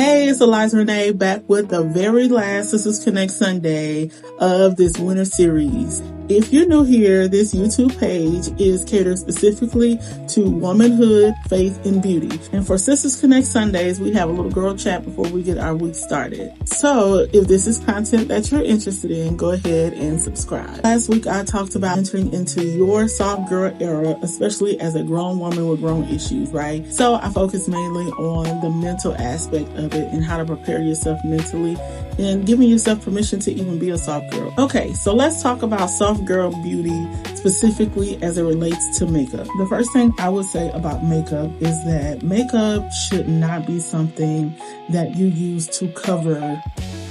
Hey, it's Eliza Renee back with the very last Sisters Connect Sunday of this winter series. If you're new here, this YouTube page is catered specifically to womanhood, faith, and beauty. And for Sisters Connect Sundays, we have a little girl chat before we get our week started. So if this is content that you're interested in, go ahead and subscribe. Last week, I talked about entering into your soft girl era, especially as a grown woman with grown issues, right? So I focused mainly on the mental aspect of it and how to prepare yourself mentally and giving yourself permission to even be a soft girl. Okay, so let's talk about soft girl beauty specifically as it relates to makeup. The first thing I would say about makeup is that makeup should not be something that you use to cover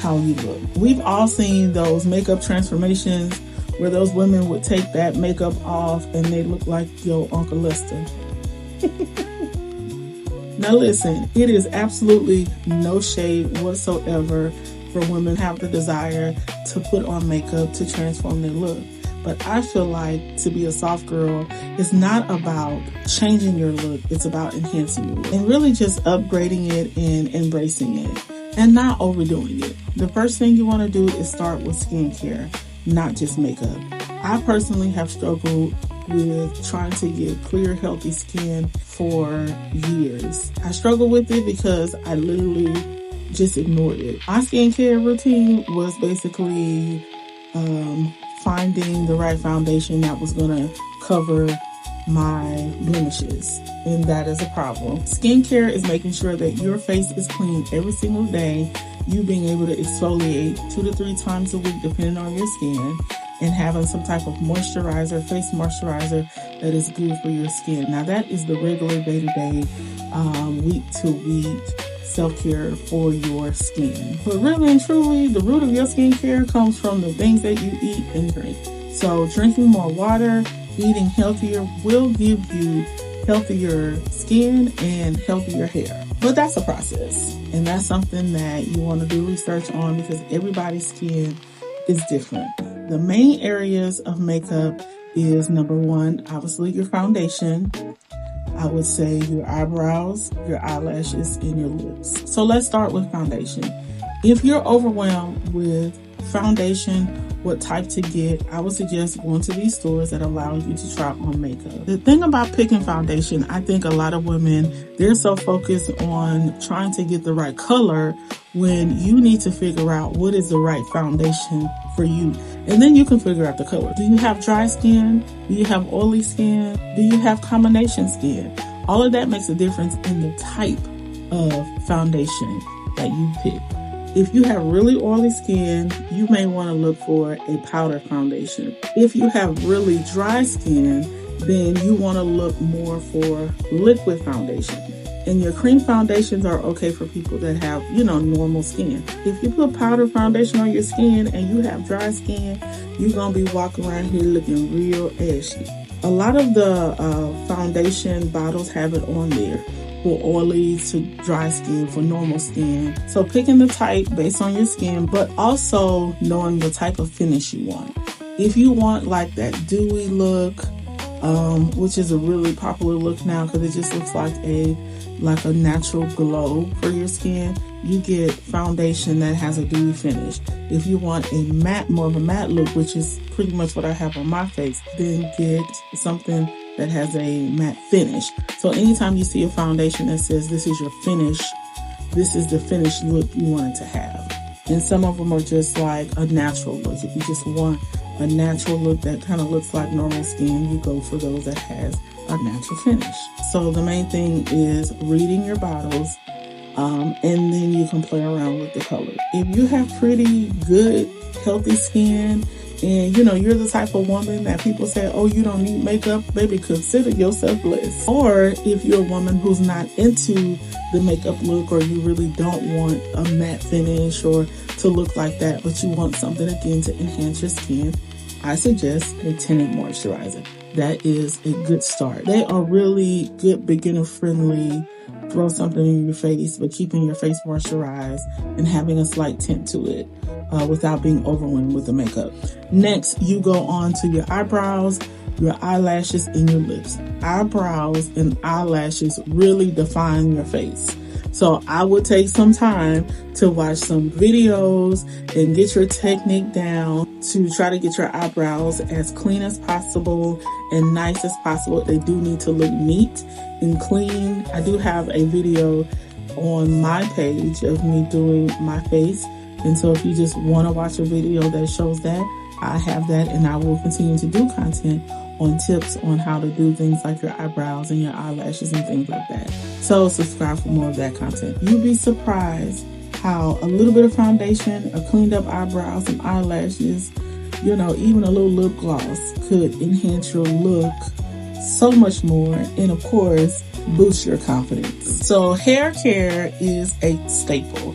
how you look. We've all seen those makeup transformations where those women would take that makeup off and they look like your Uncle Lester. Now listen, it is absolutely no shade whatsoever for women who have the desire to put on makeup to transform their look. But I feel like to be a soft girl is not about changing your look, it's about enhancing your look and really just upgrading it and embracing it and not overdoing it. The first thing you want to do is start with skincare, not just makeup. I personally have struggled with trying to get clear, healthy skin for years. I struggled with it because I literally just ignored it. My skincare routine was basically finding the right foundation that was going to cover my blemishes, and that is a problem. Skincare is making sure that your face is clean every single day, you being able to exfoliate 2 to 3 times a week depending on your skin, and having some type of moisturizer, face moisturizer that is good for your skin. Now that is the regular day-to-day, week-to-week self-care for your skin. But really and truly, the root of your skincare comes from the things that you eat and drink. So drinking more water, eating healthier will give you healthier skin and healthier hair. But that's a process. And that's something that you want to do research on because everybody's skin is different. The main areas of makeup is number 1, obviously your foundation. I would say your eyebrows, your eyelashes, and your lips. So let's start with foundation. If you're overwhelmed with foundation, what type to get, I would suggest going to these stores that allow you to try on makeup. The thing about picking foundation, I think a lot of women, they're so focused on trying to get the right color when you need to figure out what is the right foundation for you. And then you can figure out the color. Do you have dry skin? Do you have oily skin? Do you have combination skin? All of that makes a difference in the type of foundation that you pick. If you have really oily skin, you may want to look for a powder foundation. If you have really dry skin, then you want to look more for liquid foundation. And your cream foundations are okay for people that have, normal skin. If you put powder foundation on your skin and you have dry skin, you're going to be walking around here looking real ashy. A lot of the foundation bottles have it on there for oily to dry skin, for normal skin. So picking the type based on your skin, but also knowing the type of finish you want. If you want like that dewy look, which is a really popular look now because it just looks like a natural glow for your skin, you get foundation that has a dewy finish. If you want a matte, more of a matte look, which is pretty much what I have on my face, then get something that has a matte finish. So anytime you see a foundation that says this is your finish, this is the finished look you want it to have. And some of them are just like a natural look. If you just want a natural look that kind of looks like normal skin, you go for those that has a natural finish. So the main thing is reading your bottles, and then you can play around with the color. If you have pretty good, healthy skin, and you're the type of woman that people say, oh, you don't need makeup, baby, consider yourself blessed. Or if you're a woman who's not into the makeup look, or you really don't want a matte finish or to look like that, but you want something again to enhance your skin, I suggest a tinted moisturizer. That is a good start. They are really good, beginner friendly. Throw something in your face, but keeping your face moisturized and having a slight tint to it without being overwhelmed with the makeup. Next, you go on to your eyebrows, your eyelashes, and your lips. Eyebrows and eyelashes really define your face. So I would take some time to watch some videos and get your technique down to try to get your eyebrows as clean as possible and nice as possible. They do need to look neat and clean. I do have a video on my page of me doing my face. And so if you just want to watch a video that shows that, I have that, and I will continue to do content on tips on how to do things like your eyebrows and your eyelashes and things like that. So subscribe for more of that content. You'd be surprised how a little bit of foundation, a cleaned up eyebrows and eyelashes, you know, even a little lip gloss could enhance your look so much more, and of course, boost your confidence. So hair care is a staple.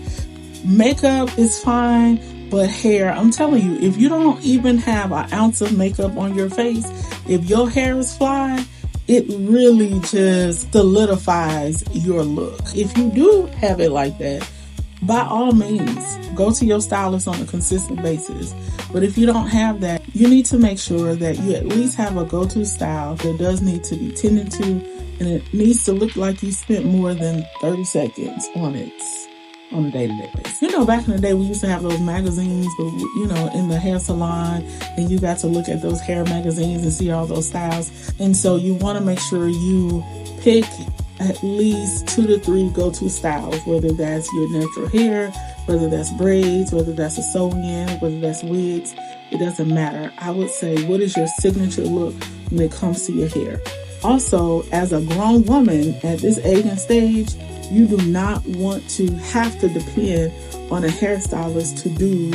Makeup is fine, but hair, I'm telling you, if you don't even have an ounce of makeup on your face, if your hair is fly, it really just solidifies your look. If you do have it like that, by all means, go to your stylist on a consistent basis. But if you don't have that, you need to make sure that you at least have a go-to style that does need to be tended to, and it needs to look like you spent more than 30 seconds on it on a day-to-day basis. You know, back in the day, we used to have those magazines, but you know, in the hair salon, and you got to look at those hair magazines and see all those styles. And so you want to make sure you pick at least 2 to 3 go-to styles, whether that's your natural hair, whether that's braids, whether that's a sew-in, whether that's wigs. It doesn't matter. I would say, what is your signature look when it comes to your hair? Also, as a grown woman at this age and stage, you do not want to have to depend on a hairstylist to do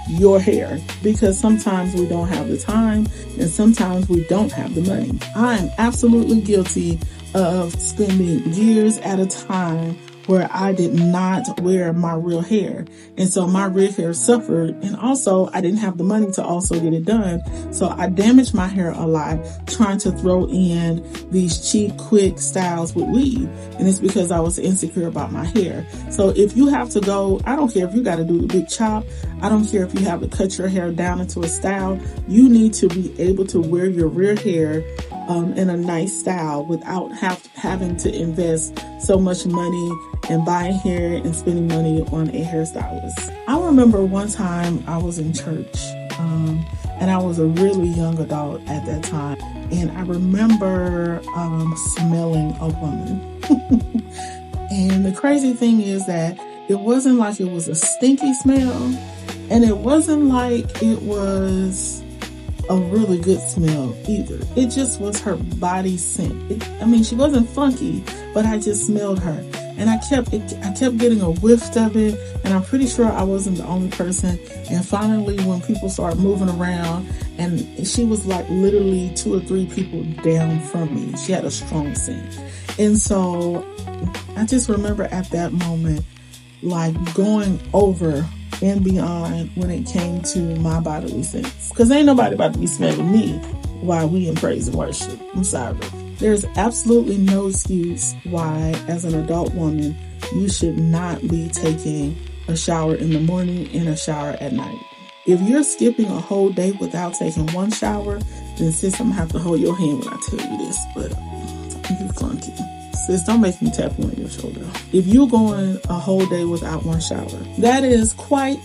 your hair, because sometimes we don't have the time and sometimes we don't have the money. I am absolutely guilty of spending years at a time where I did not wear my real hair. And so my real hair suffered, and also I didn't have the money to also get it done. So I damaged my hair a lot trying to throw in these cheap, quick styles with weave. And it's because I was insecure about my hair. So if you have to go, I don't care if you got to do the big chop. I don't care if you have to cut your hair down into a style. You need to be able to wear your real hair in a nice style without having to invest so much money and buying hair and spending money on a hairstylist. I remember one time I was in church, and I was a really young adult at that time, and I remember smelling a woman. And the crazy thing is that it wasn't like it was a stinky smell, and it wasn't like it was a really good smell either. It just was her body scent. She wasn't funky, but I just smelled her. And I kept getting a whiff of it, and I'm pretty sure I wasn't the only person. And finally, when people started moving around, and she was like literally 2 or 3 people down from me, she had a strong scent. And so I just remember at that moment, like going over and beyond when it came to my bodily sense. Because ain't nobody about to be smelling me while we in praise and worship. I'm sorry. There's absolutely no excuse why, as an adult woman, you should not be taking a shower in the morning and a shower at night. If you're skipping a whole day without taking one shower, then sis, I'm gonna have to hold your hand when I tell you this, but you're clunky. Sis, don't make me tap you on your shoulder. If you're going a whole day without one shower, that is quite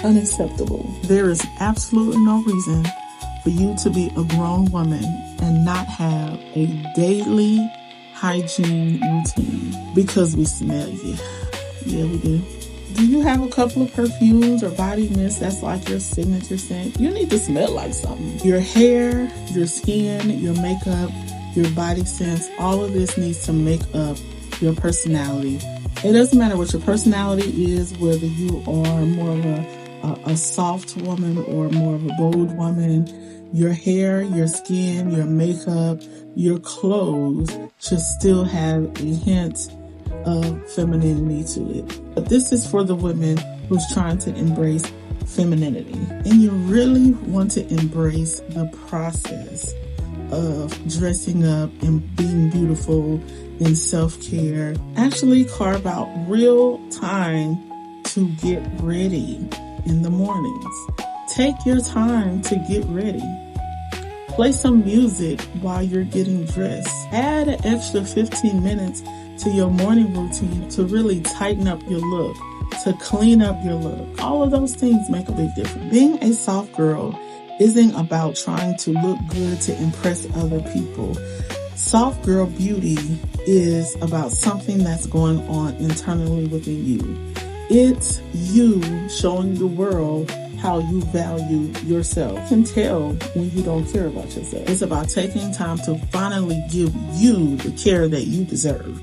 unacceptable. There is absolutely no reason for you to be a grown woman and not have a daily hygiene routine, because we smell you. Yeah, we do. Do you have a couple of perfumes or body mists that's like your signature scent? You need to smell like something. Your hair, your skin, your makeup, your body sense, all of this needs to make up your personality. It doesn't matter what your personality is, whether you are more of a soft woman or more of a bold woman. Your hair, your skin, your makeup, your clothes should still have a hint of femininity to it. But this is for the women who's trying to embrace femininity. And you really want to embrace the process of dressing up and being beautiful and self-care. Actually carve out real time to get ready in the mornings. Take your time to get ready. Play some music while you're getting dressed. Add an extra 15 minutes to your morning routine to really tighten up your look, to clean up your look. All of those things make a big difference. Being a soft girl isn't about trying to look good to impress other people. Soft girl beauty is about something that's going on internally within you. It's you showing the world how you value yourself. You can tell when you don't care about yourself. It's about taking time to finally give you the care that you deserve.